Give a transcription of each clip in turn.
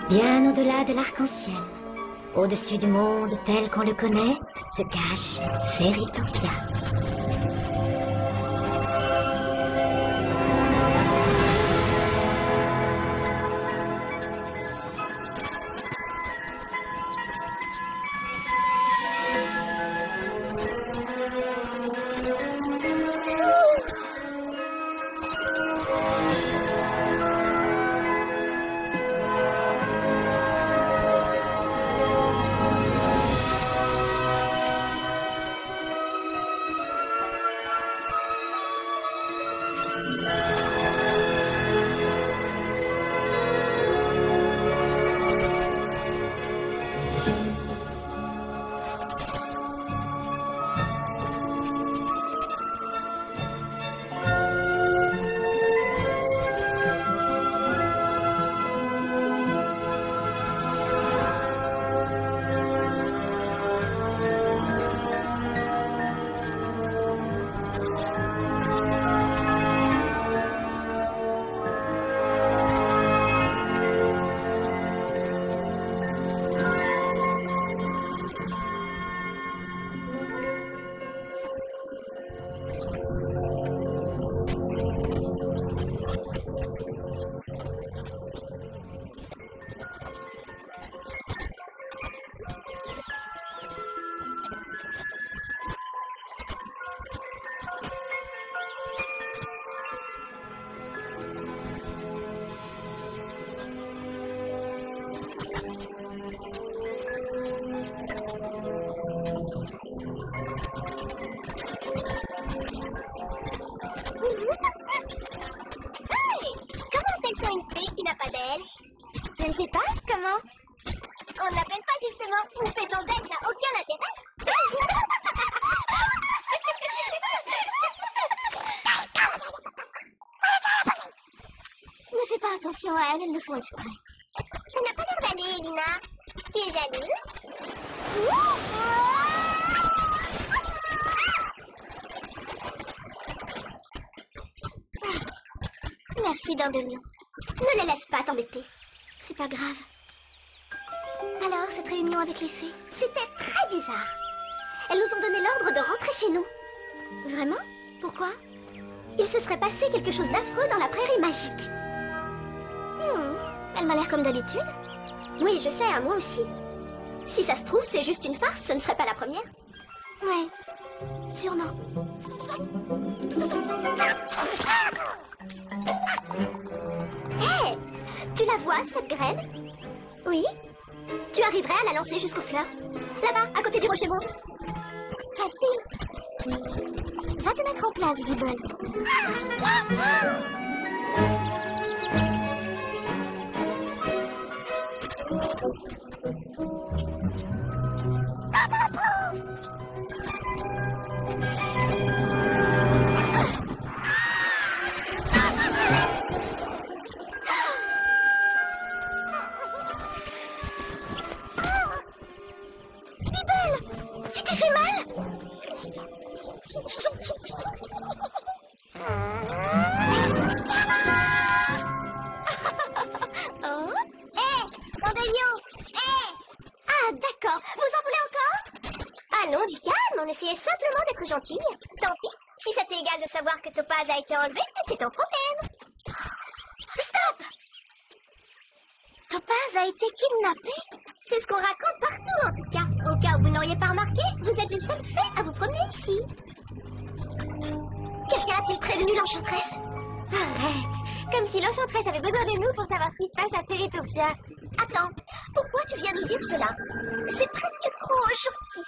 Bien au-delà de l'arc-en-ciel, au-dessus du monde tel qu'on le connaît, se cache Fairytopia. Je ne sais pas, comment? On n'appelle pas justement. Une fait sans elle n'a aucun intérêt. Ne fais pas attention à elles, elles le font exprès. Ça n'a pas l'air d'aller, Lina. Tu es jalouse? Merci, Dandelion. Ne les laisse pas t'embêter. C'est pas grave. Alors, cette réunion avec les fées? C'était très bizarre. Elles nous ont donné l'ordre de rentrer chez nous. Vraiment? Pourquoi? Il se serait passé quelque chose d'affreux dans la prairie magique. Elle m'a l'air comme d'habitude. Oui, je sais, à moi aussi. Si ça se trouve, c'est juste une farce, ce ne serait pas la première. Ouais, sûrement. Hé! Tu la vois, cette graine? Oui? Tu arriverais à la lancer jusqu'aux fleurs? Là-bas, à côté du rocher mauve. Facile. Va te mettre en place, Gibble. Tu t'es fait mal? Oh? Hé! Dandelion! Hé! Ah, d'accord. Vous en voulez encore? Allons, du calme. On essayait simplement d'être gentille. Tant pis. Si ça t'est égal de savoir que Topaz a été enlevée, c'est ton problème. Stop! Topaz a été kidnappée? C'est ce qu'on raconte partout, en tout cas. Au cas où vous n'auriez pas remarqué, vous êtes le seul fait à vous promener ici. Quelqu'un a-t-il prévenu l'enchanteresse? Arrête! Comme si l'enchanteresse avait besoin de nous pour savoir ce qui se passe à Fairytopia. Attends, pourquoi tu viens nous dire cela? C'est presque trop gentil.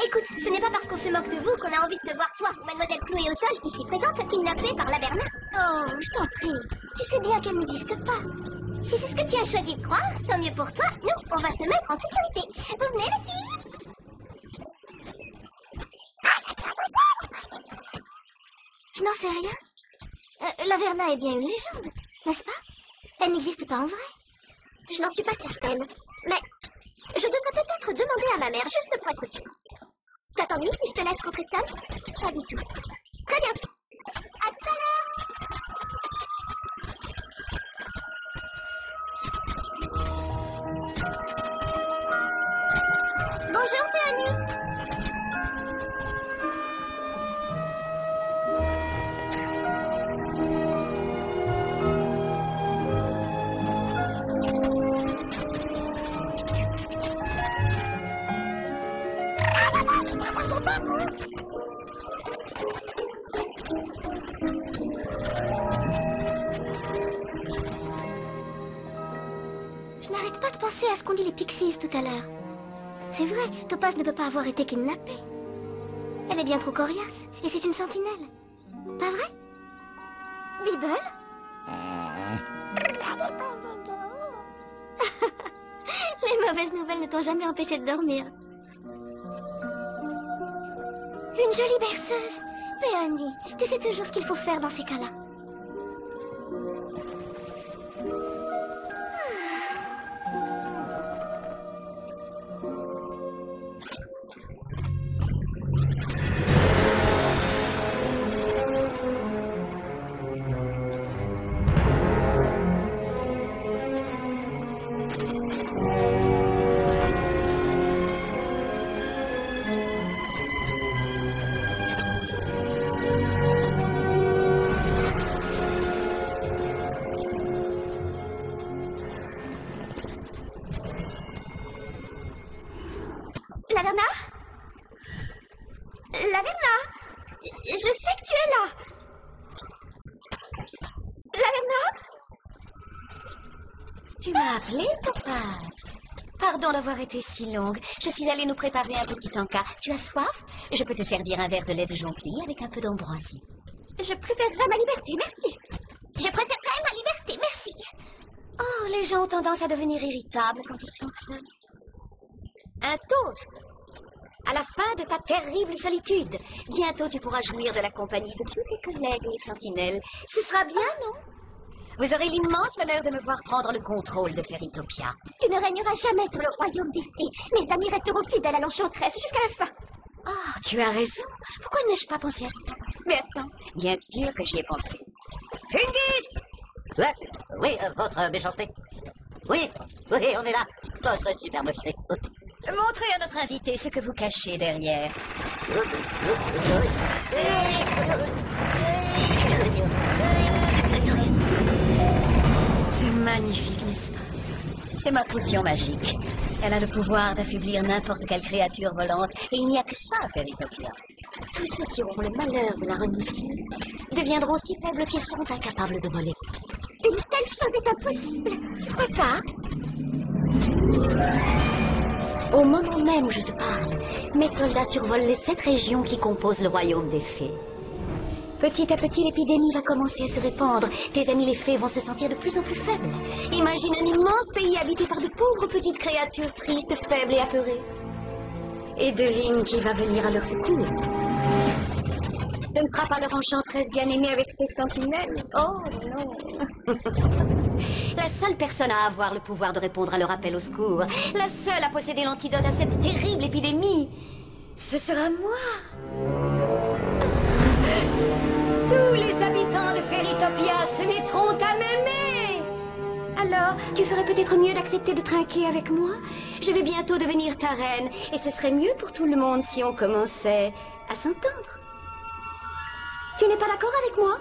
Écoute, ce n'est pas parce qu'on se moque de vous qu'on a envie de te voir, toi, Mademoiselle clouée au sol, ici présente, kidnappée par la Bernard. Oh, je t'en prie. Tu sais bien qu'elle n'existe pas. Si c'est ce que tu as choisi de croire, tant mieux pour toi. Nous, on va se mettre en sécurité. Vous venez, les filles? Je n'en sais rien. La Verna est bien une légende, n'est-ce pas? Elle n'existe pas en vrai. Je n'en suis pas certaine. Mais je devrais peut-être demander à ma mère, juste pour être sûre. Ça t'ennuie si je te laisse rentrer seule? Pas du tout. Très bien. À tout à l'heure. pas de penser à ce qu'ont dit les Pixies tout à l'heure. C'est vrai, Topaz ne peut pas avoir été kidnappée. Elle est bien trop coriace, et c'est une sentinelle. Pas vrai? Bibble? Les mauvaises nouvelles ne t'ont jamais empêché de dormir. Une jolie berceuse. Péony, tu sais toujours ce qu'il faut faire dans ces cas-là. Laverna? Laverna? Je sais que tu es là. Laverna? Tu m'as appelé, Topaz? Pardon d'avoir été si longue. Je suis allée nous préparer un petit encas. Tu as soif? Je peux te servir un verre de lait de jonquille avec un peu d'ambroisie. Je préférerais ma liberté, merci. Je préférerais ma liberté, merci. Oh, les gens ont tendance à devenir irritables quand ils sont seuls. Un toast à la fin de ta terrible solitude. Bientôt, tu pourras jouir de la compagnie de tous tes collègues les sentinelles. Ce sera bien, non? Vous aurez l'immense honneur de me voir prendre le contrôle de Fairytopia. Tu ne régneras jamais sur le royaume des fées. Mes amis resteront fidèles à l'enchanteresse jusqu'à la fin. Oh, tu as raison. Pourquoi n'ai-je pas pensé à ça? Mais attends, bien sûr que j'y ai pensé. Fungus! Ouais, oui, votre méchanceté. Oui, on est là. Votre supermeté. Montrez à notre invité ce que vous cachez derrière. C'est magnifique, n'est-ce pas? C'est ma potion magique. Elle a le pouvoir d'affaiblir n'importe quelle créature volante, et il n'y a que ça à Fairytopia. Tous ceux qui auront le malheur de la renifler deviendront si faibles qu'ils seront incapables de voler. Une telle chose est impossible. Tu crois ça? Au moment même où je te parle, mes soldats survolent les 7 régions qui composent le royaume des fées. Petit à petit, l'épidémie va commencer à se répandre. Tes amis les fées vont se sentir de plus en plus faibles. Imagine un immense pays habité par de pauvres petites créatures tristes, faibles et apeurées. Et devine qui va venir à leur secours. Ce ne sera pas leur enchanteresse bien-aimée avec ses sentinelles. Oh non. La seule personne à avoir le pouvoir de répondre à leur appel au secours, la seule à posséder l'antidote à cette terrible épidémie, ce sera moi. Tous les habitants de Fairytopia se mettront à m'aimer. Alors, tu ferais peut-être mieux d'accepter de trinquer avec moi? Je vais bientôt devenir ta reine, et ce serait mieux pour tout le monde si on commençait à s'entendre. Tu n'es pas d'accord avec moi?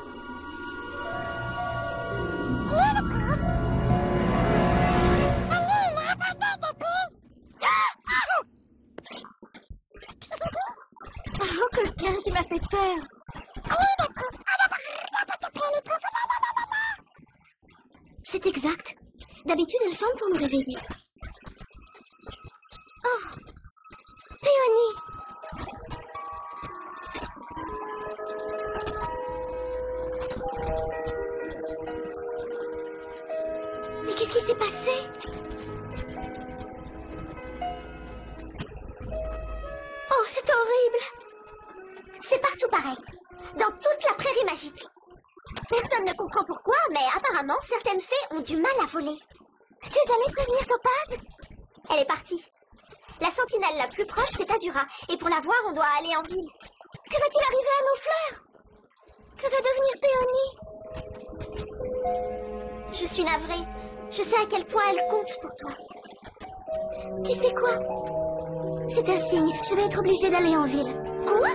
Oh, coquin, tu m'as fait peur. C'est exact. D'habitude, elle chante pour nous réveiller. Oh, Péony. Mais qu'est-ce qui s'est passé? Oh, c'est horrible. C'est partout pareil. Dans toute la prairie magique. Personne ne comprend pourquoi, mais apparemment, certaines fées ont du mal à voler. Tu es allée prévenir Topaz? Elle est partie. La sentinelle la plus proche, c'est Azura. Et pour la voir, on doit aller en ville. Que va-t-il arriver à nos fleurs? Que va devenir Péony? Je suis navrée. Je sais à quel point elle compte pour toi. Tu sais quoi? C'est un signe. Je vais être obligée d'aller en ville. Quoi?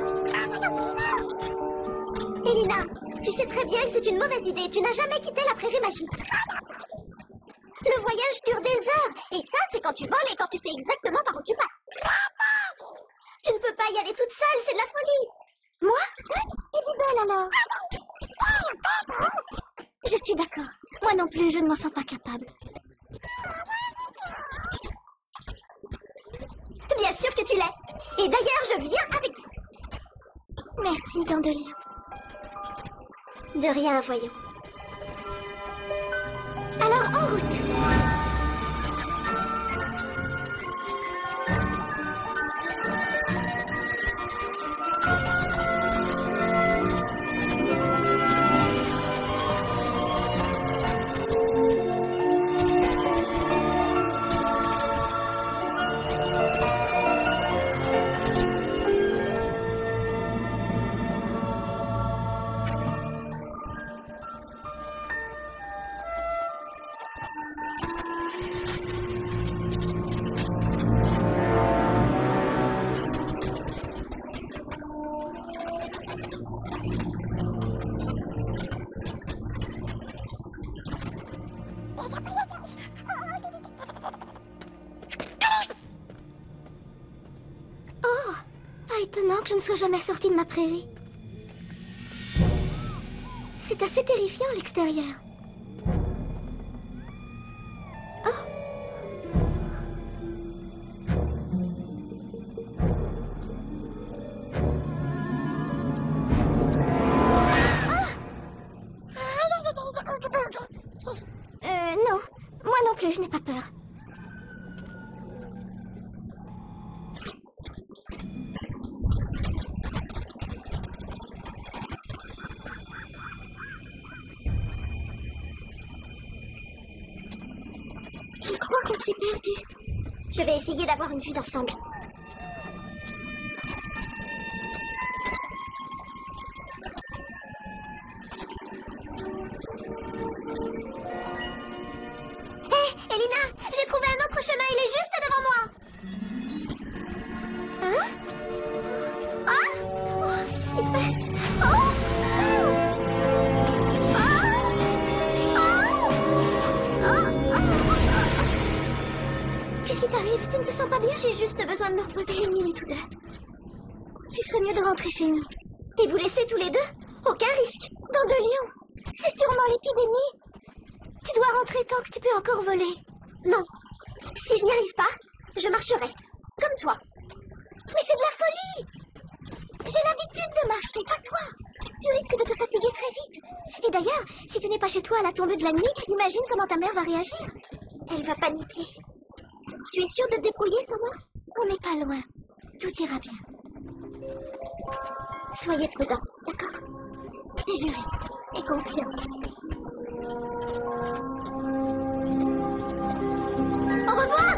Elina, tu sais très bien que c'est une mauvaise idée. Tu n'as jamais quitté la prairie magique. Le voyage dure des heures. Et ça, c'est quand tu voles et quand tu sais exactement par où tu passes. Tu ne peux pas y aller toute seule, c'est de la folie. Moi, seule? Et Bibble alors? Je suis d'accord. Moi non plus, je ne m'en sens pas capable. tu l'es. Et d'ailleurs, je viens avec vous. Merci, Dandelion. De rien, voyons. Alors, en route. Étonnant que je ne sois jamais sortie de ma prairie. C'est assez terrifiant à l'extérieur. Non, moi non plus, je n'ai pas peur. Je crois qu'on s'est perdu. Je vais essayer d'avoir une vue d'ensemble. Hé, Elina, j'ai trouvé un autre chemin, il est juste devant moi. Hein? Ah? Oh, qu'est-ce qui se passe? Oh! Qu'est-ce qui t'arrive? Tu ne te sens pas bien? J'ai juste besoin de me reposer une minute ou deux. Tu ferais mieux de rentrer chez nous. Et vous laisser tous les deux? Aucun risque. Dandelion, c'est sûrement l'épidémie. Tu dois rentrer tant que tu peux encore voler. Non. Si je n'y arrive pas, je marcherai. Comme toi. Mais c'est de la folie! J'ai l'habitude de marcher, pas toi. Tu risques de te fatiguer très vite. Et d'ailleurs, si tu n'es pas chez toi à la tombée de la nuit, imagine comment ta mère va réagir. Elle va paniquer. Tu es sûre de te débrouiller sans moi? On n'est pas loin. Tout ira bien. Soyez prudents, d'accord? C'est juré. Et confiance. Au revoir!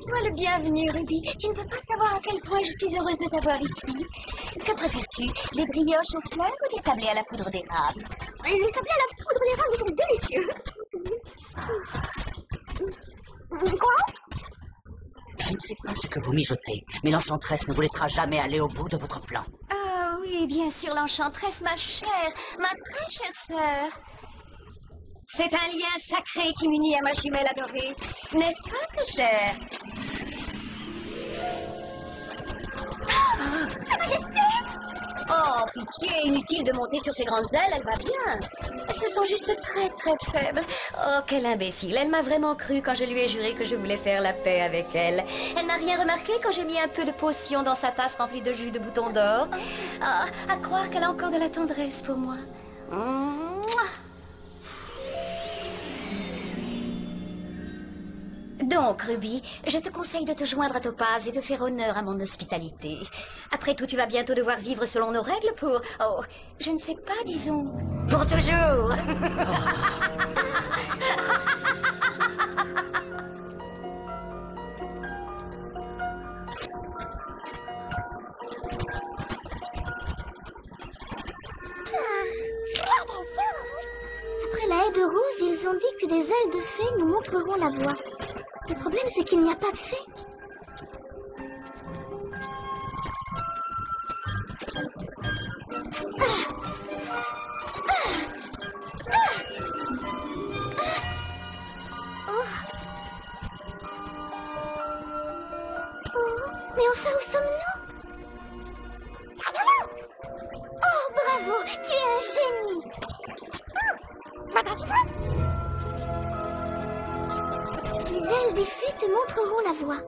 Sois le bienvenu, Ruby. Tu ne peux pas savoir à quel point je suis heureuse de t'avoir ici. Que préfères-tu, des brioches aux fleurs ou des sablés à la poudre d'érable? Les sablés à la poudre d'érable sont délicieux. Quoi? Je ne sais pas ce que vous mijotez, mais l'enchanteresse ne vous laissera jamais aller au bout de votre plan. Ah oui, bien sûr, l'enchanteresse, ma chère, ma très chère sœur. C'est un lien sacré qui m'unit à ma jumelle adorée. N'est-ce pas, très chère? Sa Majesté! Oh, pitié, inutile de monter sur ses grandes ailes, elle va bien. Elles se sont juste très, très faibles. Oh, quelle imbécile. Elle m'a vraiment cru quand je lui ai juré que je voulais faire la paix avec elle. Elle n'a rien remarqué quand j'ai mis un peu de potion dans sa tasse remplie de jus de bouton d'or. Ah, à croire qu'elle a encore de la tendresse pour moi. Mouah. Donc, Ruby, je te conseille de te joindre à Topaz et de faire honneur à mon hospitalité. Après tout, tu vas bientôt devoir vivre selon nos règles pour... Oh, je ne sais pas, disons... Pour toujours. Après la haie de rose, ils ont dit que des ailes de fée nous montreront la voie. Le problème, c'est qu'il n'y a pas de fée. Mais enfin, où des fées te montreront la voie.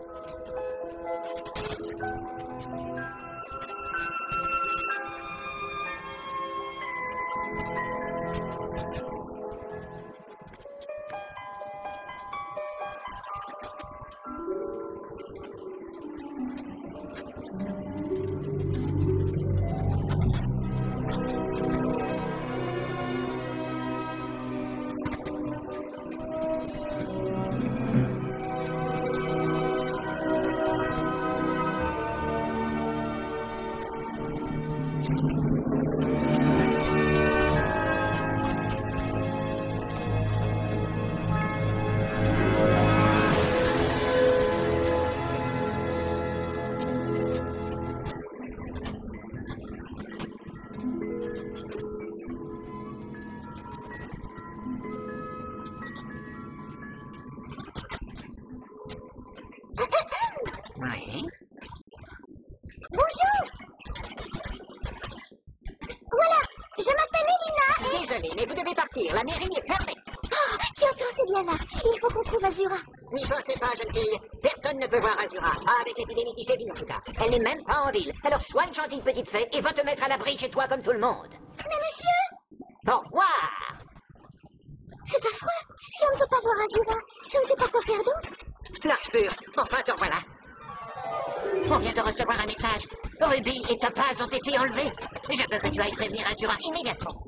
Oui. Bonjour! Voilà, je m'appelle Elina et... Désolé, mais vous devez partir. La mairie est fermée. Oh, tu entends, c'est bien là. Il faut qu'on trouve Azura. N'y pensez pas, jeune fille. Personne ne peut voir Azura. Pas avec l'épidémie qui sévit, en tout cas. Elle n'est même pas en ville. Alors sois une gentille petite fée et va te mettre à l'abri chez toi comme tout le monde. Mais monsieur! Au revoir. C'est affreux. Si on ne peut pas voir Azura, je ne sais pas quoi faire d'autre. Large pur. Enfin, te revoilà. On vient de recevoir un message. Ruby et Topaz ont été enlevés. Je veux que tu ailles prévenir Azura immédiatement.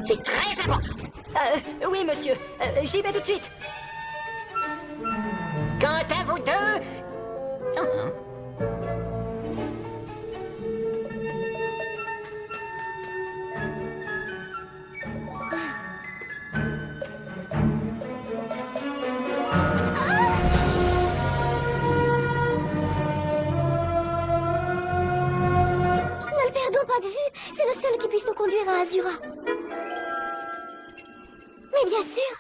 C'est très important. Oui, monsieur. J'y vais tout de suite. Quant à vous deux... Ne le perdons pas de vue. C'est le seul qui puisse nous conduire à Azura. Mais bien sûr.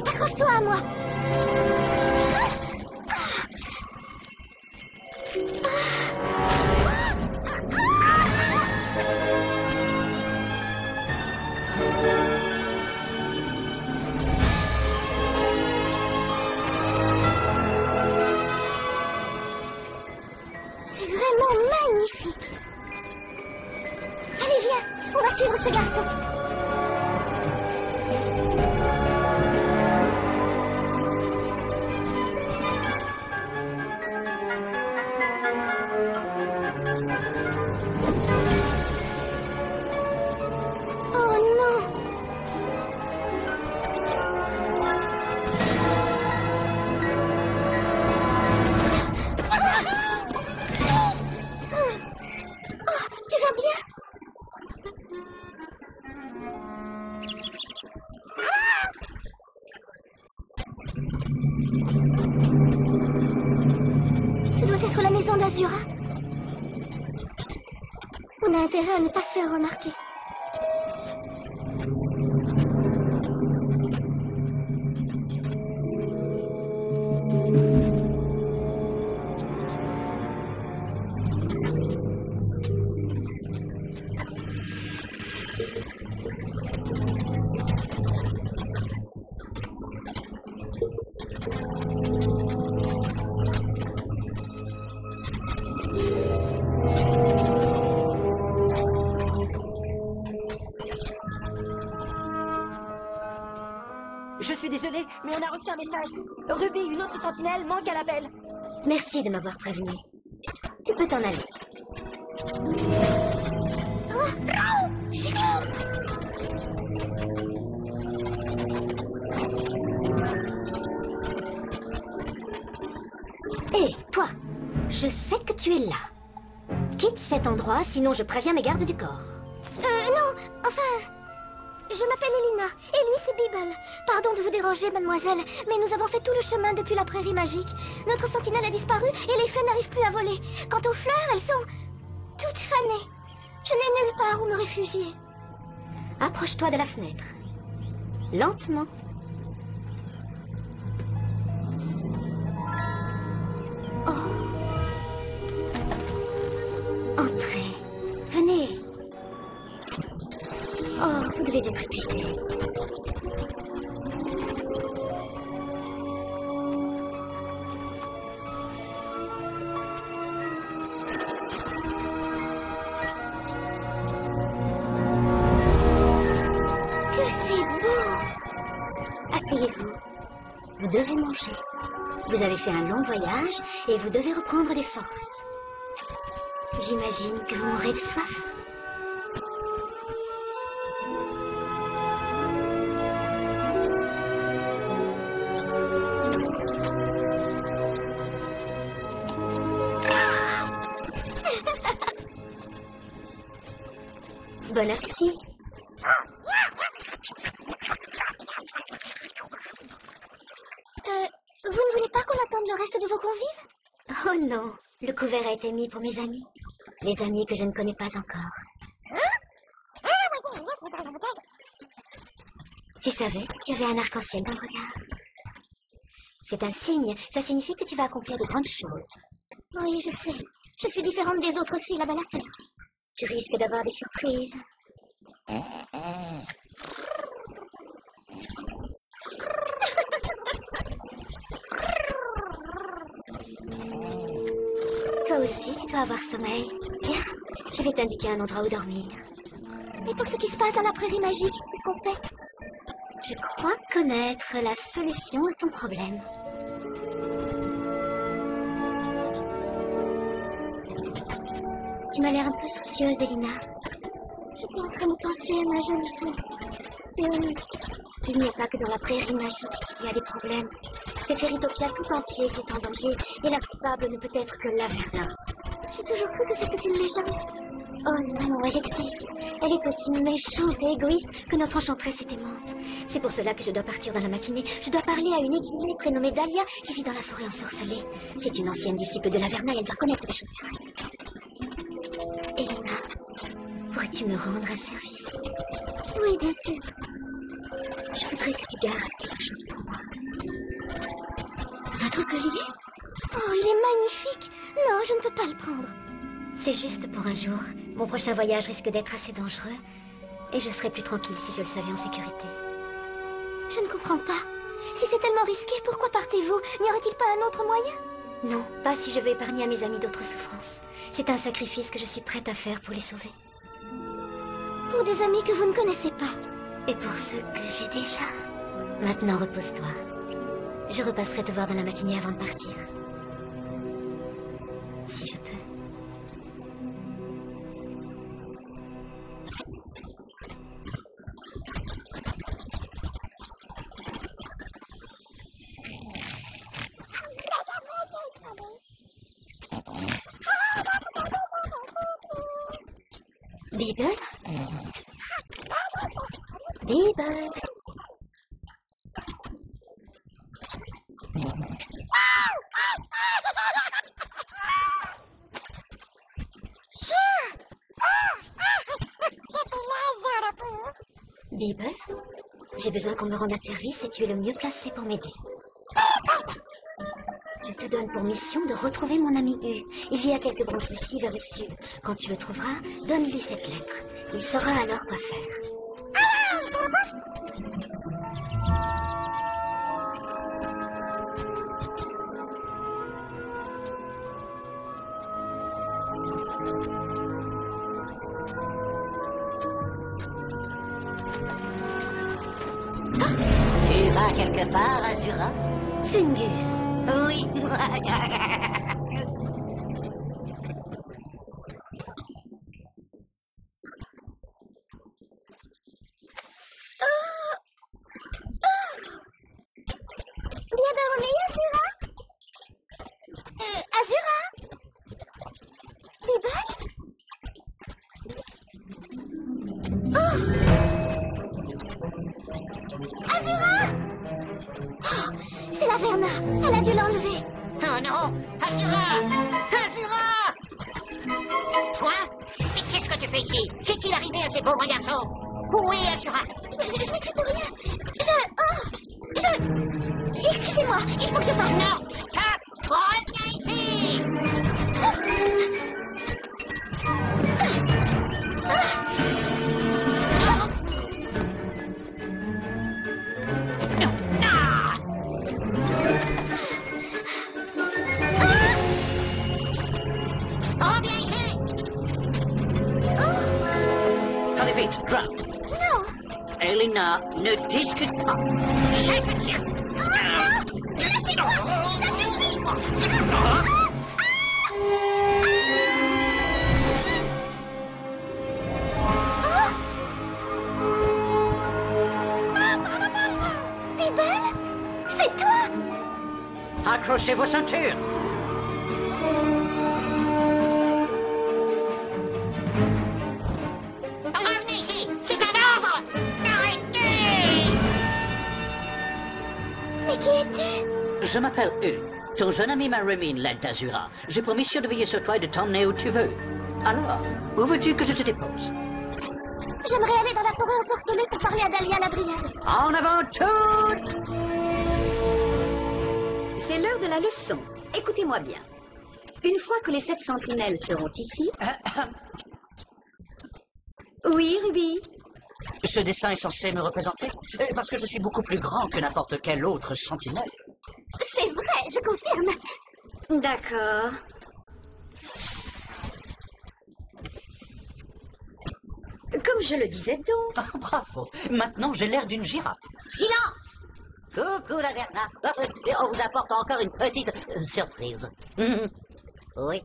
Accroche-toi à moi. C'est vraiment magnifique. Allez, viens, on va suivre ce garçon. Oh non! Oh, tu vas bien? Ce doit être la maison d'Azura. On a intérêt à ne pas se faire remarquer. Je suis désolé, mais on a reçu un message. Ruby, une autre sentinelle, manque à l'appel. Merci de m'avoir prévenu. Tu peux t'en aller. Hé, toi, je sais que tu es là. Quitte cet endroit, sinon je préviens mes gardes du corps. Non, enfin... Je m'appelle Elina, et lui c'est Bibble. Pardon de vous déranger, mademoiselle, mais nous avons fait tout le chemin depuis la prairie magique. Notre sentinelle a disparu, et les fées n'arrivent plus à voler. Quant aux fleurs, elles sont... toutes Écoute, Fanny, je n'ai nulle part où me réfugier. Approche-toi de la fenêtre. Lentement. Oh. Entrez. Venez. Oh, vous devez être épuisé. Asseyez-vous. Vous devez manger. Vous avez fait un long voyage et vous devez reprendre des forces. J'imagine que vous mourrez de soif. Bon appétit. Vous ne voulez pas qu'on attende le reste de vos convives? Oh non, le couvert a été mis pour mes amis. Les amis que je ne connais pas encore. Tu savais, tu avais un arc-en-ciel dans le regard. C'est un signe, ça signifie que tu vas accomplir de grandes choses. Oui, je sais. Je suis différente des autres filles là-bas à la ferme. Tu risques d'avoir des surprises. Toi aussi, tu dois avoir sommeil. Viens, je vais t'indiquer un endroit où dormir. Et pour ce qui se passe dans la prairie magique, qu'est-ce qu'on fait? Je crois connaître la solution à ton problème. Tu m'as l'air un peu soucieuse, Elina. J'étais en train de penser à ma jolie fille. Mais oui, Il n'y a pas que dans la prairie magique qu'il y a des problèmes. C'est Fairytopia tout entier qui est en danger, et la coupable ne peut être que Laverna. j'ai toujours cru que c'était une légende. Oh non, elle existe. Elle est aussi méchante et égoïste que notre enchanteresse est aimante. C'est pour cela que je dois partir dans la matinée. Je dois parler à une exilée prénommée Dahlia qui vit dans la forêt ensorcelée. C'est une ancienne disciple de Laverna et elle doit connaître des choses sur elle. Elina, pourrais-tu me rendre un service? Oui, bien sûr. Je voudrais que tu gardes quelque chose pour moi. Votre collier? Oh, il est magnifique. Non, je ne peux pas le prendre. C'est juste pour un jour. Mon prochain voyage risque d'être assez dangereux. Et je serais plus tranquille si je le savais en sécurité. Je ne comprends pas. Si c'est tellement risqué, pourquoi partez-vous? N'y aurait-il pas un autre moyen? Non, pas si je veux épargner à mes amis d'autres souffrances. C'est un sacrifice que je suis prête à faire pour les sauver. Pour des amis que vous ne connaissez pas. Et pour ceux que j'ai déjà. Maintenant, repose-toi. Je repasserai te voir dans la matinée avant de partir. Si je peux. Bibble? Bibble? Bibble? J'ai besoin qu'on me rende un service et tu es le mieux placé pour m'aider. Je te donne pour mission de retrouver mon ami U. Il vit à quelques branches d'ici vers le sud. Quand tu le trouveras, donne-lui cette lettre. Il saura alors quoi faire. Tu vas quelque part, Azura? Fungus. Oui. Bien dormi, Azura? Azura? Bibble? Oh! Azura! Oh, c'est Laverna. Elle a dû l'enlever. Oh non! Azura! Azura! Quoi? fait ici? Qu'est-il arrivé à ces pauvres garçons? Où est Azura? Je ne sais pour rien. Excusez-moi, il faut que je parte. Non, stop! Reviens ici! Reviens ici! Allez vite, Grant. Non. Elena, ne discute pas. Je te tiens! Lâchez-moi. Ça suffit. Bibel, c'est toi. Accrochez vos ceintures. Revenez ici! C'est un ordre! Arrêtez! Mais qui es-tu? Je m'appelle U. Ton jeune ami Marimine, l'aide d'Azura. J'ai promis de veiller sur toi et de t'emmener où tu veux. Alors, où veux-tu que je te dépose? J'aimerais aller dans la forêt ensorcelée pour parler à Dahlia la Brillante. En avant toutes! C'est l'heure de la leçon. Écoutez-moi bien. Une fois que les 7 sentinelles seront ici... Oui, Ruby? Ce dessin est censé me représenter? Parce que je suis beaucoup plus grand que n'importe quel autre sentinelle. C'est vrai, je confirme. D'accord. Comme je le disais donc... Ah, bravo! Maintenant, j'ai l'air d'une girafe. Silence! Coucou la Verna. On vous apporte encore une petite surprise. Oui.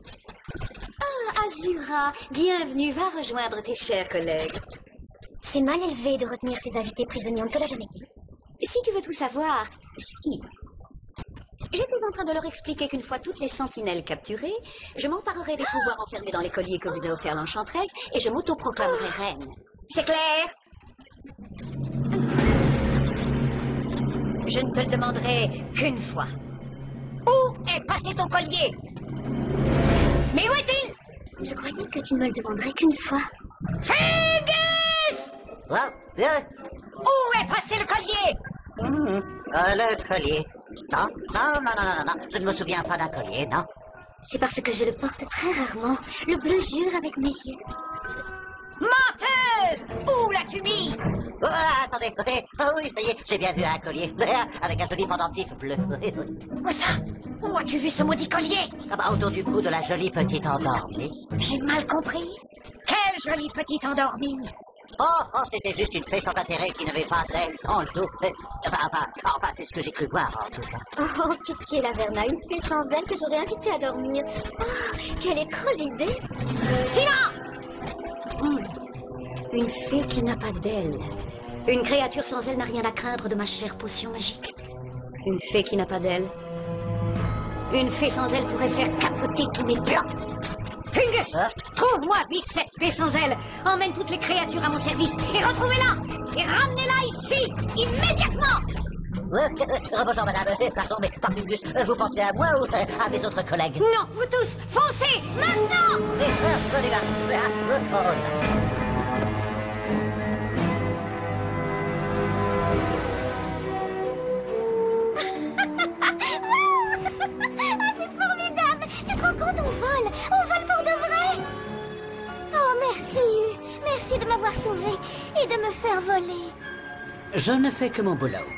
Ah, Azura, bienvenue, va rejoindre tes chers collègues. C'est mal élevé de retenir ses invités prisonniers, on ne te l'a jamais dit. Si tu veux tout savoir, si. J'étais en train de leur expliquer qu'une fois toutes les sentinelles capturées, je m'emparerai des pouvoirs enfermés dans les colliers que vous a offert l'enchanteresse et je m'autoproclamerai reine. C'est clair? Je ne te le demanderai qu'une fois. Où est passé ton collier? Mais où est-il? Je croyais que tu ne me le demanderais qu'une fois. Fergus! Où est passé le collier? Le collier. Non, je ne me souviens pas d'un collier, non. C'est parce que je le porte très rarement. Le bleu jure avec mes yeux. Menteuse! Où l'as-tu mis? Oh, attendez, oui, ça y est, j'ai bien vu un collier, avec un joli pendentif bleu. Où ça? Où as-tu vu ce maudit collier? Ah bah, autour du cou de la jolie petite endormie. J'ai mal compris. Quelle jolie petite endormie! Oh, c'était juste une fée sans intérêt qui n'avait pas d'aile dans le dos. Enfin, c'est ce que j'ai cru voir, en tout cas. Oh, pitié, la Verna, une fée sans elle que j'aurais invitée à dormir. Oh, quelle étrange idée. Silence! Une fée qui n'a pas d'aile. Une créature sans aile n'a rien à craindre de ma chère potion magique. Une fée qui n'a pas d'aile. Une fée sans aile pourrait faire capoter tous mes plans. Fungus, trouve-moi vite cette fée sans aile. Emmène toutes les créatures à mon service et retrouvez-la. Et ramenez-la ici, immédiatement. Bonjour madame, pardon, mais par Fungus, vous pensez à moi ou à mes autres collègues? Non, vous tous, foncez, maintenant. On y va. On y va. C'est formidable. Tu te rends compte, on vole. On vole pour de vrai. Oh, merci. Merci de m'avoir sauvée et de me faire voler. Je ne fais que mon boulot.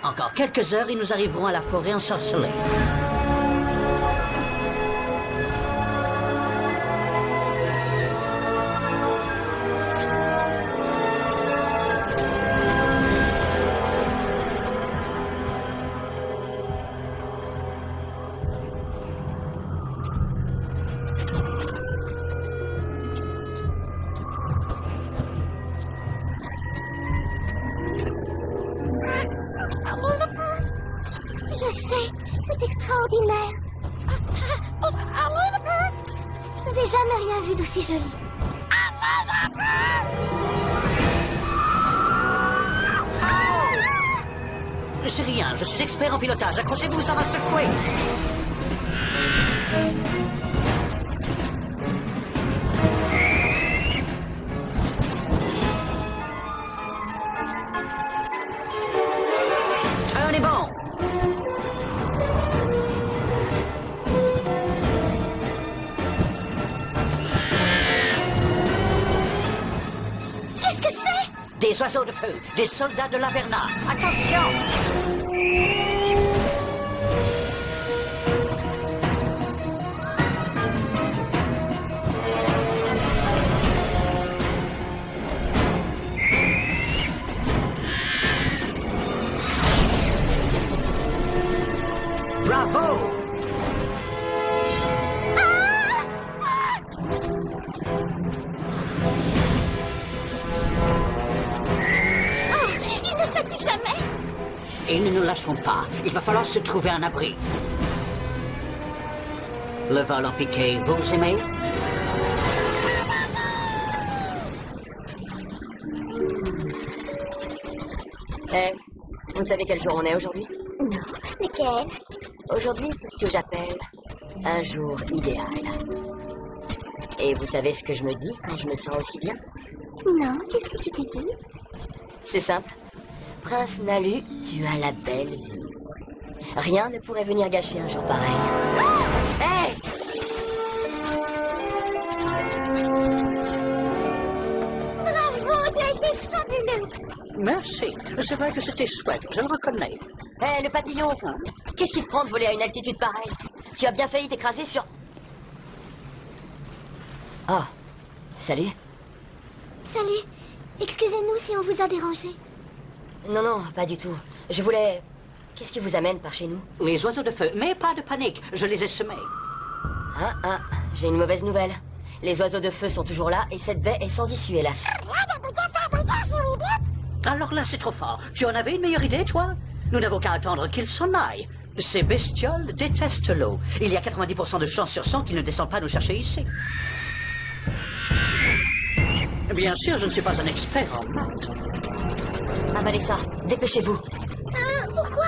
Encore quelques heures et nous arriverons à la forêt ensorcelée. Je sais, c'est extraordinaire. Je n'avais jamais rien vu d'aussi joli. C'est rien, je suis expert en pilotage. Accrochez-vous, ça va secouer. des oiseaux de feu, des soldats de l'Averna. Attention! Bravo! Il ne se fatigue jamais. Et ne nous lâcherons pas. Il va falloir se trouver un abri. Le vol en piqué, vous aimez? Eh, vous savez quel jour on est aujourd'hui? Non, lequel? Aujourd'hui, c'est ce que j'appelle un jour idéal. Et vous savez ce que je me dis quand je me sens aussi bien? Non, qu'est-ce que tu t'es dit? C'est simple. Prince Nalu, tu as la belle vie. Rien ne pourrait venir gâcher un jour pareil. Hey! Bravo, tu as été fabuleux. Merci. C'est vrai que c'était chouette, je le reconnais. Hé, le papillon! Qu'est-ce qui te prend de voler à une altitude pareille? Tu as bien failli t'écraser sur... Oh, salut. Salut. Excusez-nous si on vous a dérangé. Non, non, pas du tout. Je voulais... Qu'est-ce qui vous amène par chez nous? Les oiseaux de feu, mais pas de panique, je les ai semés. J'ai une mauvaise nouvelle. Les oiseaux de feu sont toujours là et cette baie est sans issue, hélas. Alors là, c'est trop fort. Tu en avais une meilleure idée, toi? Nous n'avons qu'à attendre qu'ils s'en aillent. Ces bestioles détestent l'eau. Il y a 90% de chances sur 100 qu'ils ne descendent pas nous chercher ici. Bien sûr, je ne suis pas un expert en maths. Avalez ça, dépêchez-vous. Pourquoi?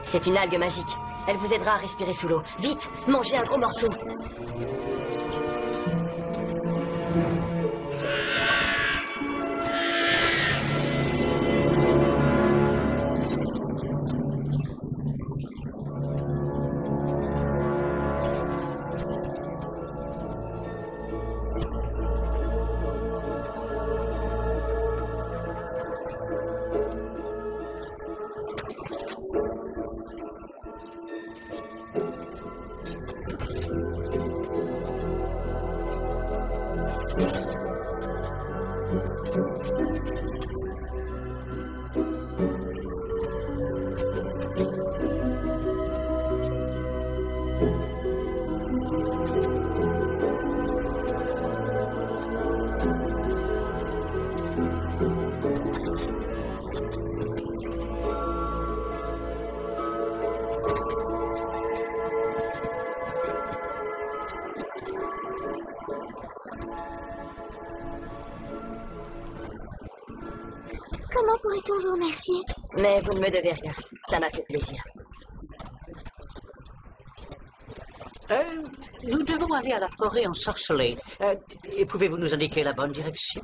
C'est une algue magique. Elle vous aidera à respirer sous l'eau. Vite, mangez un gros morceau. Comment pourrait-on vous remercier? Mais vous ne me devez rien. Ça m'a fait plaisir. Nous devons aller à la forêt ensorcelée. Et pouvez-vous nous indiquer la bonne direction?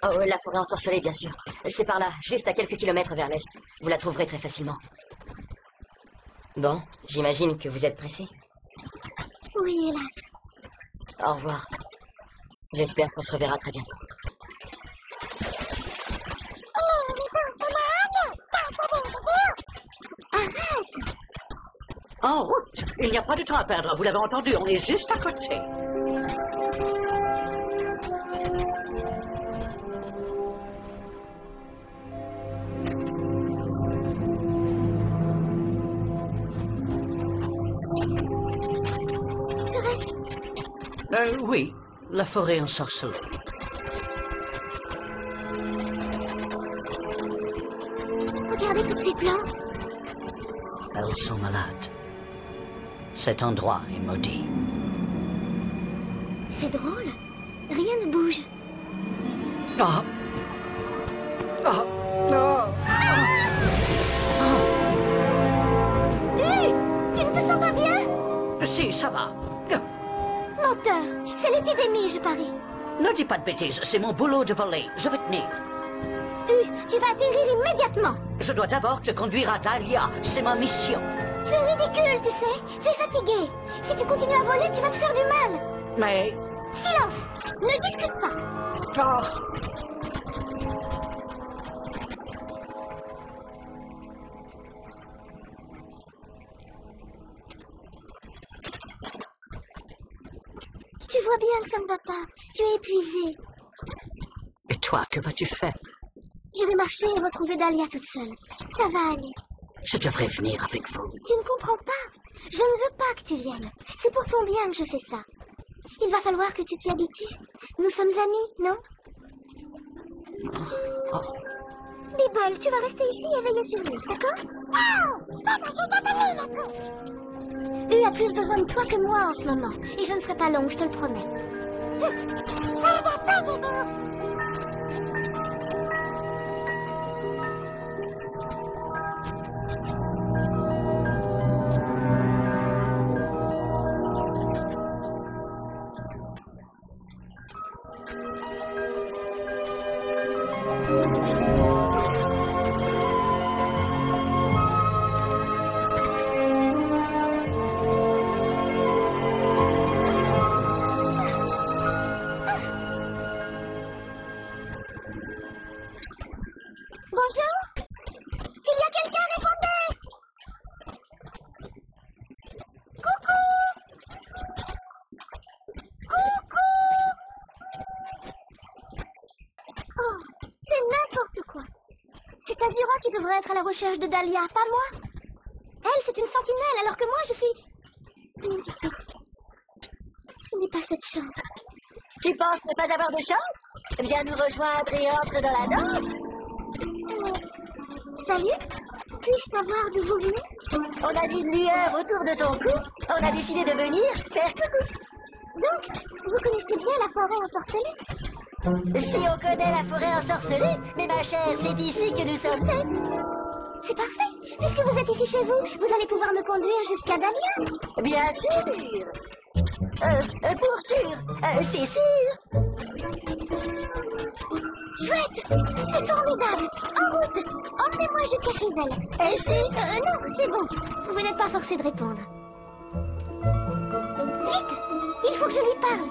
Oh, la forêt ensorcelée, bien sûr. C'est par là, juste à quelques kilomètres vers l'est. Vous la trouverez très facilement. Bon, j'imagine que vous êtes pressé. Oui, hélas. Au revoir. J'espère qu'on se reverra très bientôt. En route! Il n'y a pas de temps à perdre, vous l'avez entendu, on est juste à côté. Serait-ce... Oui, la forêt ensorcelée. Regardez toutes ces plantes. Elles sont malades. Cet endroit est maudit. C'est drôle. Rien ne bouge. Ah! Ah! Ah! Tu ne te sens pas bien? Si, ça va. Menteur. C'est l'épidémie, je parie. Ne dis pas de bêtises, c'est mon boulot de voler. Je vais tenir. Tu vas atterrir immédiatement. Je dois d'abord te conduire à Dahlia. C'est ma mission. Tu es ridicule, tu sais. Tu es fatigué. Si tu continues à voler, tu vas te faire du mal. Mais... Silence. Ne discute pas. Ah! vois bien que ça ne va pas. Tu es épuisée. Et toi, que vas-tu faire? Je vais marcher et retrouver Dahlia toute seule. Ça va aller. Je devrais venir avec vous. Tu ne comprends pas. Je ne veux pas que tu viennes. C'est pour ton bien que je fais ça. Il va falloir que tu t'y habitues. Nous sommes amis, non? Bibble, tu vas rester ici et veiller sur lui, d'accord? Hu a plus besoin de toi que moi en ce moment. Et je ne serai pas longue, je te le promets. Bonjour. S'il y a quelqu'un, répondez. Coucou. Coucou. Oh, c'est n'importe quoi. C'est Azura qui devrait être à la recherche de Dahlia, pas moi. Elle, c'est une sentinelle, alors que moi, je suis... Rien du tout. Je n'ai pas cette chance. Tu penses ne pas avoir de chance? Viens nous rejoindre et entre dans la danse. Salut. Puis-je savoir d'où vous venez? On a vu une lueur autour de ton cou. On a décidé de venir faire coucou. Donc, vous connaissez bien la forêt ensorcelée? Si on connaît la forêt ensorcelée, mais ma chère, c'est ici que nous sommes nés. C'est parfait. Puisque vous êtes ici chez vous, vous allez pouvoir me conduire jusqu'à Dahlia. Bien sûr. Pour sûr, c'est sûr. Chouette. C'est formidable. En route. Emmenez-moi jusqu'à chez elle. Et si Non, c'est bon. Vous n'êtes pas forcé de répondre. Vite. Il faut que je lui parle.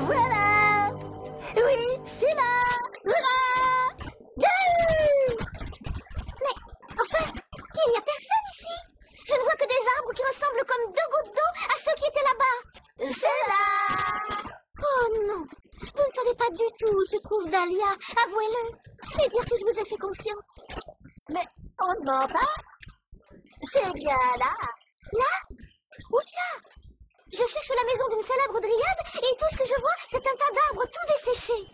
Voilà. Oui, c'est là. Hurrah. Yahoo! Mais, enfin, il n'y a personne ici. Je ne vois que des arbres qui ressemblent comme deux gouttes d'eau à ceux qui étaient là-bas. C'est là. Oh non. Vous ne savez pas du tout où se trouve Dahlia. Avouez-le. Et dire que je vous ai fait confiance. Mais on ne ment pas. C'est bien là. Là? Où ça? Je cherche la maison d'une célèbre dryade et tout ce que je vois, c'est un tas d'arbres tout desséchés.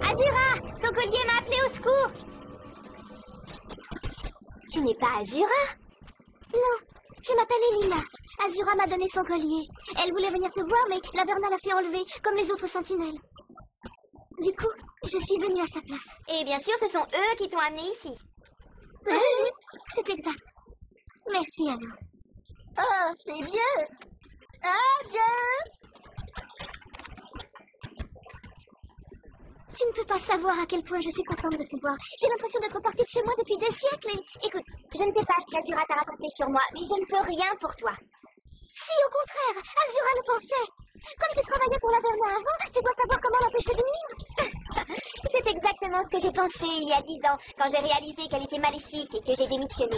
Azura, ton collier m'a appelé au secours. Tu n'es pas Azura? Non, je m'appelle Elina. Azura m'a donné son collier. Elle voulait venir te voir, mais la Verna l'a fait enlever, comme les autres sentinelles. Du coup, je suis venue à sa place. Et bien sûr, ce sont eux qui t'ont amené ici. C'est exact. Merci à vous. Oh, c'est bien. Ah, bien. Tu ne peux pas savoir à quel point je suis contente de te voir. J'ai l'impression d'être partie de chez moi depuis des siècles et... Écoute, je ne sais pas ce qu'Azura t'a raconté sur moi, mais je ne peux rien pour toi. Si, au contraire, Azura le pensait. Comme tu travaillais pour la Verna avant, tu dois savoir comment l'empêcher de nuire. C'est exactement ce que j'ai pensé il y a 10 ans, quand j'ai réalisé qu'elle était maléfique et que j'ai démissionné.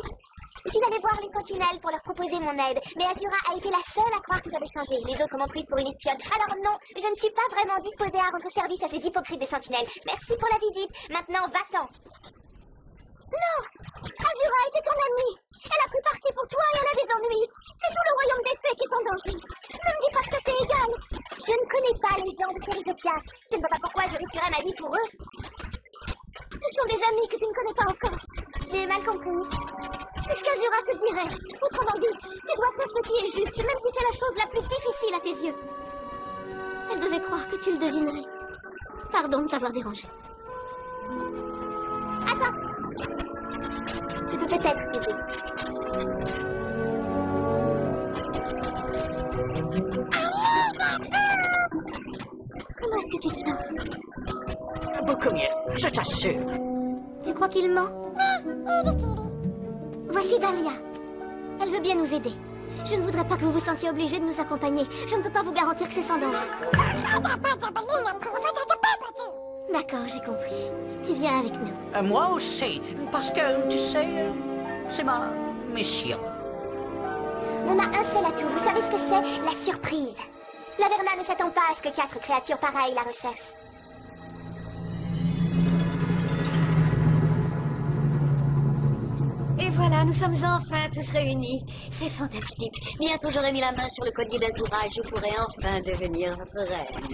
Je suis allée voir les sentinelles pour leur proposer mon aide, mais Azura a été la seule à croire que j'avais changé. Les autres m'ont prise pour une espionne. Alors non, je ne suis pas vraiment disposée à rendre service à ces hypocrites des sentinelles. Merci pour la visite. Maintenant, va-t'en. Non, Azura était ton amie. Elle a pris parti pour toi et elle a des ennuis. C'est tout le royaume des fées qui est en danger. Ne me dis pas que ça t'est égal. Je ne connais pas les gens de Fairytopia. Je ne vois pas pourquoi je risquerais ma vie pour eux. Ce sont des amis que tu ne connais pas encore. J'ai mal compris. C'est ce qu'Azura te dirait. Autrement dit, tu dois faire ce qui est juste, même si c'est la chose la plus difficile à tes yeux. Elle devait croire que tu le devinerais. Pardon de t'avoir dérangé. Attends. Je peux peut-être t'aider. Comment est-ce que tu te sens? Beaucoup mieux, je t'assure. Tu crois qu'il ment? Voici Dahlia. Elle veut bien nous aider. Je ne voudrais pas que vous vous sentiez obligé de nous accompagner. Je ne peux pas vous garantir que c'est sans danger. D'accord, j'ai compris. Tu viens avec nous. Moi aussi, parce que, tu sais, c'est ma mission. On a un seul atout. Vous savez ce que c'est? La surprise. Laverna ne s'attend pas à ce que 4 créatures pareilles la recherchent. Et voilà, nous sommes enfin tous réunis. C'est fantastique. Bientôt j'aurai mis la main sur le collier d'Azura et je pourrai enfin devenir votre reine.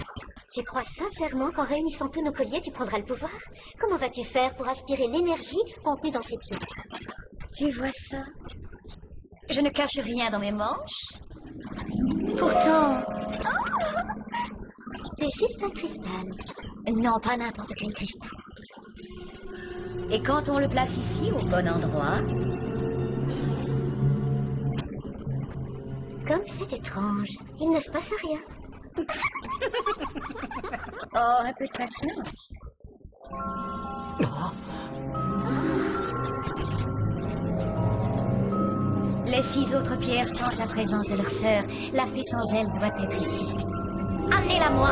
Tu crois sincèrement qu'en réunissant tous nos colliers, tu prendras le pouvoir? Comment vas-tu faire pour aspirer l'énergie contenue dans ces pierres? Tu vois ça? Je ne cache rien dans mes manches. Pourtant, c'est juste un cristal. Non, pas n'importe quel cristal. Et quand on le place ici, au bon endroit... Comme c'est étrange, il ne se passe rien. Oh, un peu de patience. Les 6 autres pierres sentent la présence de leur sœur. La fée sans elle doit être ici. Amenez-la moi.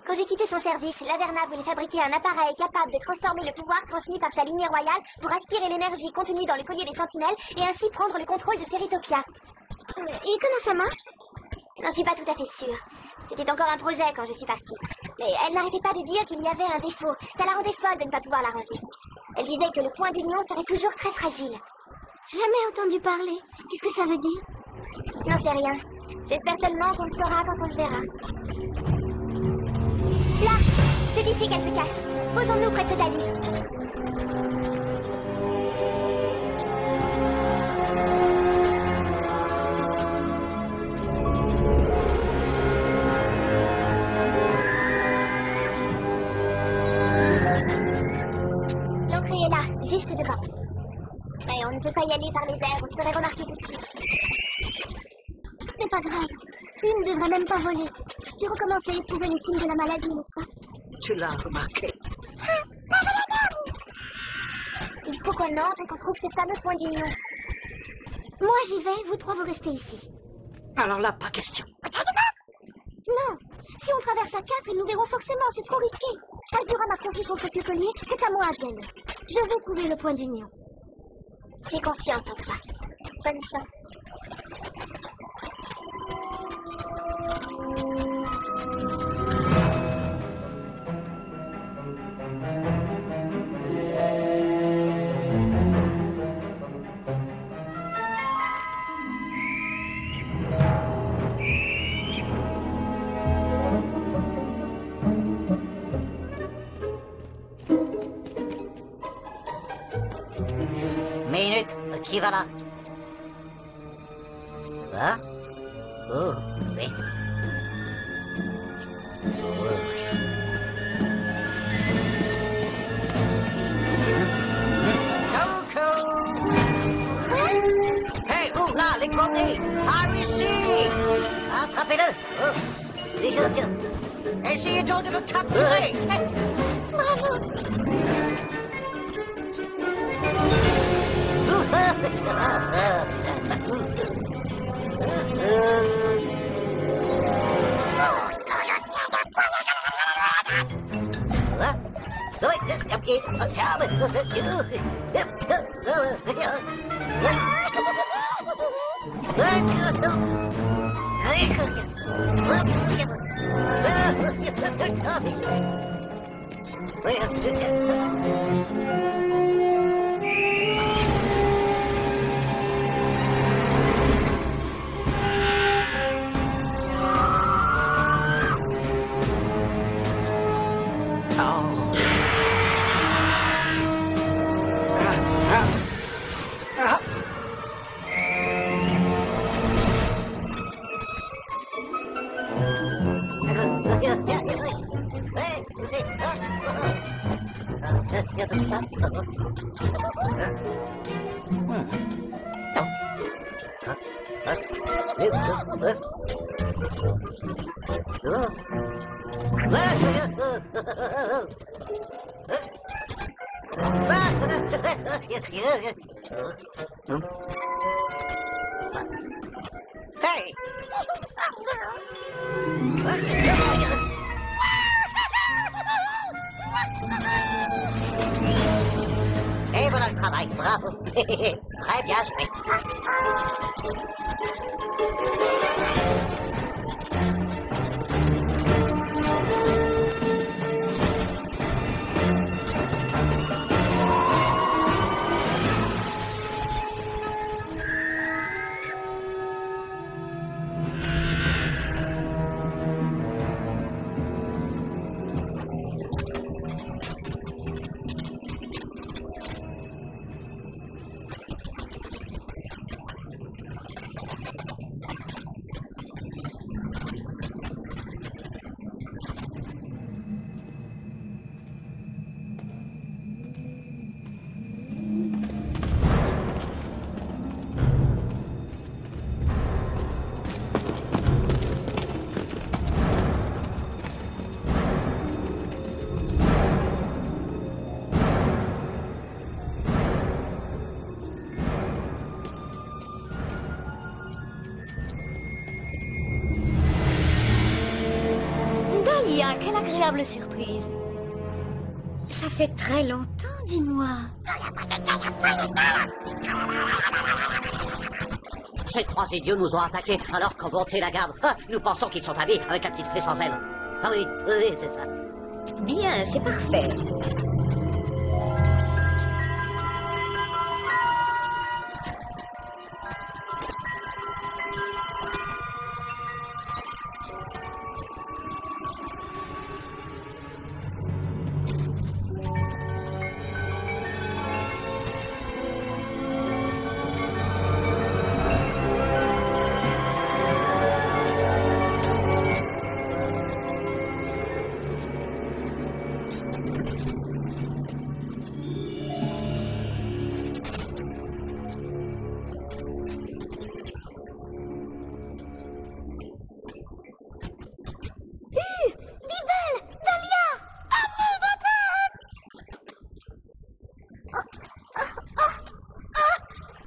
Quand j'ai quitté son service, Laverna voulait fabriquer un appareil capable de transformer le pouvoir transmis par sa lignée royale pour aspirer l'énergie contenue dans le collier des sentinelles et ainsi prendre le contrôle de Feritopia. Et comment ça marche? Je n'en suis pas tout à fait sûre. C'était encore un projet quand je suis partie. Mais elle n'arrêtait pas de dire qu'il y avait un défaut. Ça la rendait folle de ne pas pouvoir l'arranger. Elle disait que le point d'union serait toujours très fragile. Jamais entendu parler. Qu'est-ce que ça veut dire? Je n'en sais rien. J'espère seulement qu'on le saura quand on le verra. Là! C'est ici qu'elle se cache. Posons-nous près de ce talus. L'entrée est là, juste devant. Mais on ne peut pas y aller par les airs, on se ferait remarquer tout de suite. Ce n'est pas grave. Une ne devrait même pas voler. Tu recommences à éprouver les signes de la maladie, n'est-ce pas? Tu l'as remarqué. Il faut qu'on entre et qu'on trouve ce fameux point d'union. Moi, j'y vais. Vous trois, vous restez ici. Alors là, pas question. Non. Si on traverse à 4, ils nous verront forcément. C'est trop risqué. Azura m'a confié son précieux collier. C'est à moi, Agène. Je vais trouver le point d'union. J'ai confiance en toi. Bonne chance. Minute, qui va là? Hein? Oh, oui. Coco! Hey, vous là, les grenouilles! Par ici! Attrapez-le! Oh. Essayez donc de me capturer! Hey! Et voilà le travail, bravo. Très bien joué. Dahlia, quelle agréable surprise. Ça fait très longtemps, dis-moi. Ces trois idiots nous ont attaqués alors qu'en bonté la garde. Ah, nous pensons qu'ils sont amis avec la petite fée sans aile. Ah oui, oui, c'est ça. Bien, c'est parfait.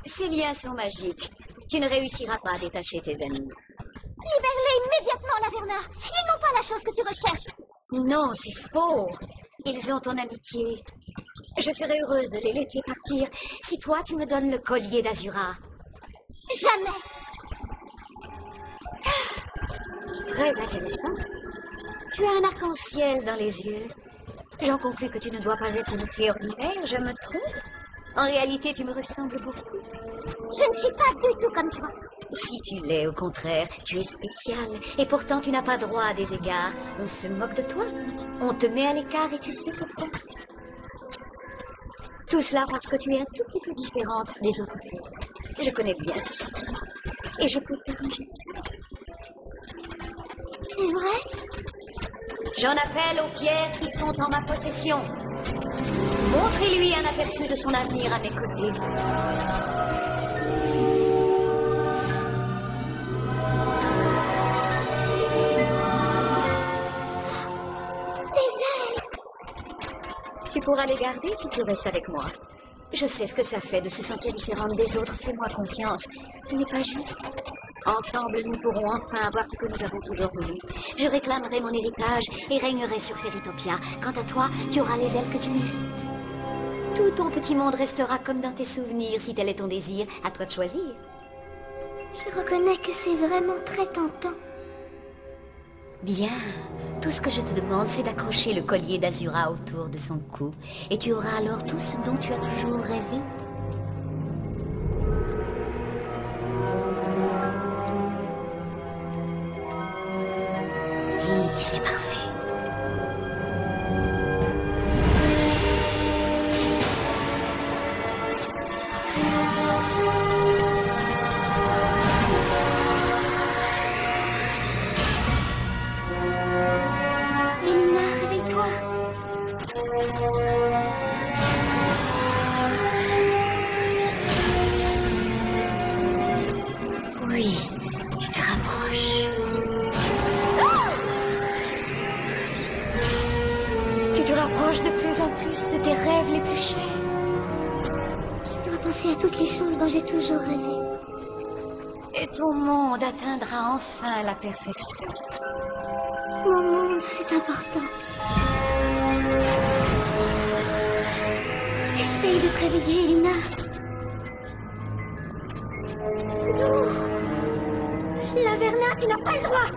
Ces liens sont magiques. Tu ne réussiras pas à détacher tes amis. Libère-les immédiatement, Laverna. Ils n'ont pas la chance que tu recherches. Non, c'est faux. Ils ont ton amitié. Je serais heureuse de les laisser partir si toi tu me donnes le collier d'Azura. Jamais. Très intéressant. Tu as un arc-en-ciel dans les yeux. J'en conclus que tu ne dois pas être une fée ordinaire, je me trompe. En réalité, tu me ressembles beaucoup. Je ne suis pas du tout comme toi. Si tu l'es, au contraire, tu es spécial. Et pourtant, tu n'as pas droit à des égards. On se moque de toi. On te met à l'écart et tu sais pourquoi. Tout cela parce que tu es un tout petit peu différente des autres filles. Je connais bien ce sentiment. Et je peux t'arranger ça. C'est vrai? J'en appelle aux pierres qui sont en ma possession. Montrez-lui un aperçu de son avenir à mes côtés. Tu pourras les garder si tu restes avec moi. Je sais ce que ça fait de se sentir différente des autres. Fais-moi confiance. Ce n'est pas juste. Ensemble, nous pourrons enfin avoir ce que nous avons toujours voulu. Je réclamerai mon héritage et régnerai sur Fairytopia. Quant à toi, tu auras les ailes que tu mérites. Tout ton petit monde restera comme dans tes souvenirs, si tel est ton désir. À toi de choisir. Je reconnais que c'est vraiment très tentant. Bien. Tout ce que je te demande, c'est d'accrocher le collier d'Azura autour de son cou. Et tu auras alors tout ce dont tu as toujours rêvé. Oui, c'est parfait. Elina, réveille-toi. Oui. plus en plus de tes rêves les plus chers. Je dois penser à toutes les choses dont j'ai toujours rêvé. Et ton monde atteindra enfin la perfection. Mon monde, c'est important. Essaye de te réveiller, Elina. Non. Laverna, tu n'as pas le droit.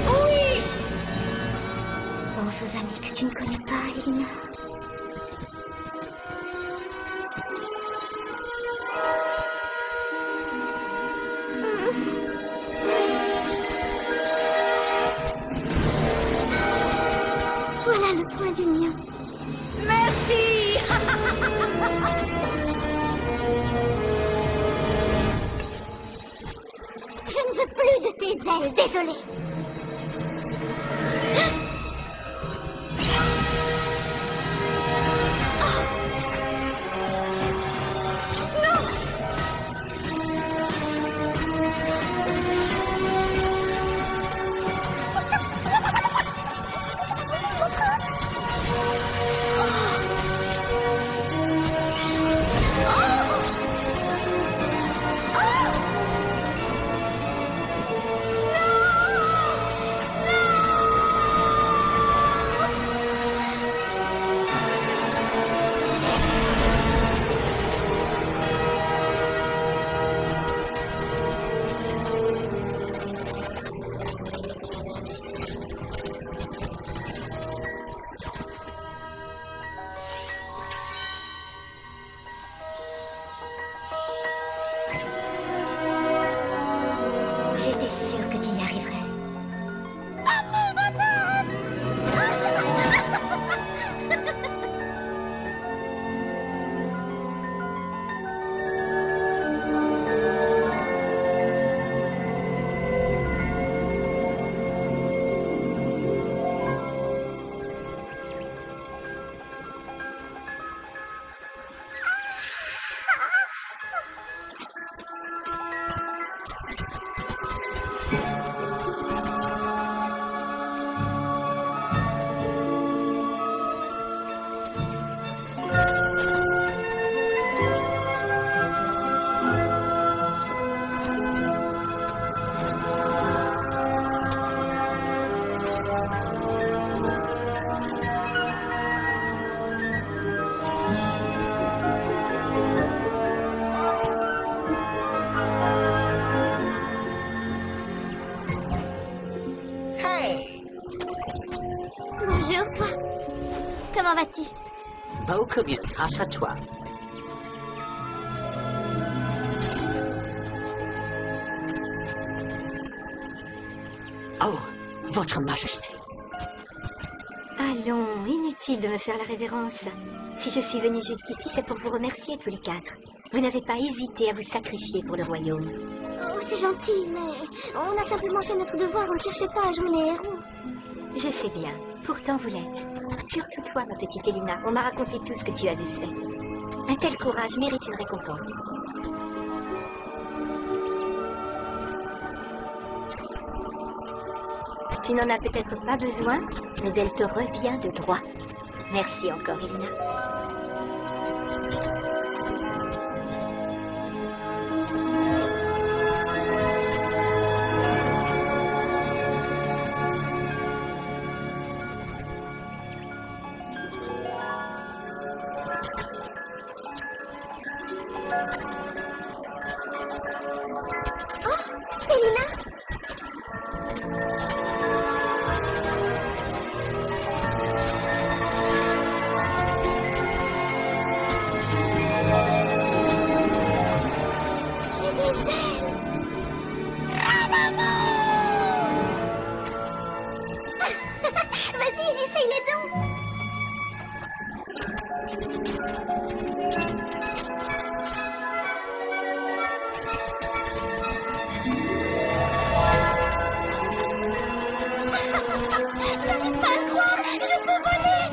Oui! Pense aux amis que tu ne connais pas, Elina. Voilà le point d'union. Merci! Je ne veux plus de tes ailes, désolée. J'étais sûre que tu y arriverais. Bonjour, toi. Comment vas-tu? Beaucoup mieux, grâce à toi. Oh, Votre Majesté. Allons, inutile de me faire la révérence. Si je suis venue jusqu'ici, c'est pour vous remercier tous les quatre. Vous n'avez pas hésité à vous sacrifier pour le royaume. Oh, c'est gentil, mais on a simplement fait notre devoir, on ne cherchait pas à jouer les héros. Je sais bien, pourtant vous l'êtes. Surtout toi, ma petite Elina, on m'a raconté tout ce que tu avais fait. Un tel courage mérite une récompense. Tu n'en as peut-être pas besoin, mais elle te revient de droit. Merci encore, Elina. Vas-y, essaye-les donc. Je n'arrive pas à le croire. Je peux voler.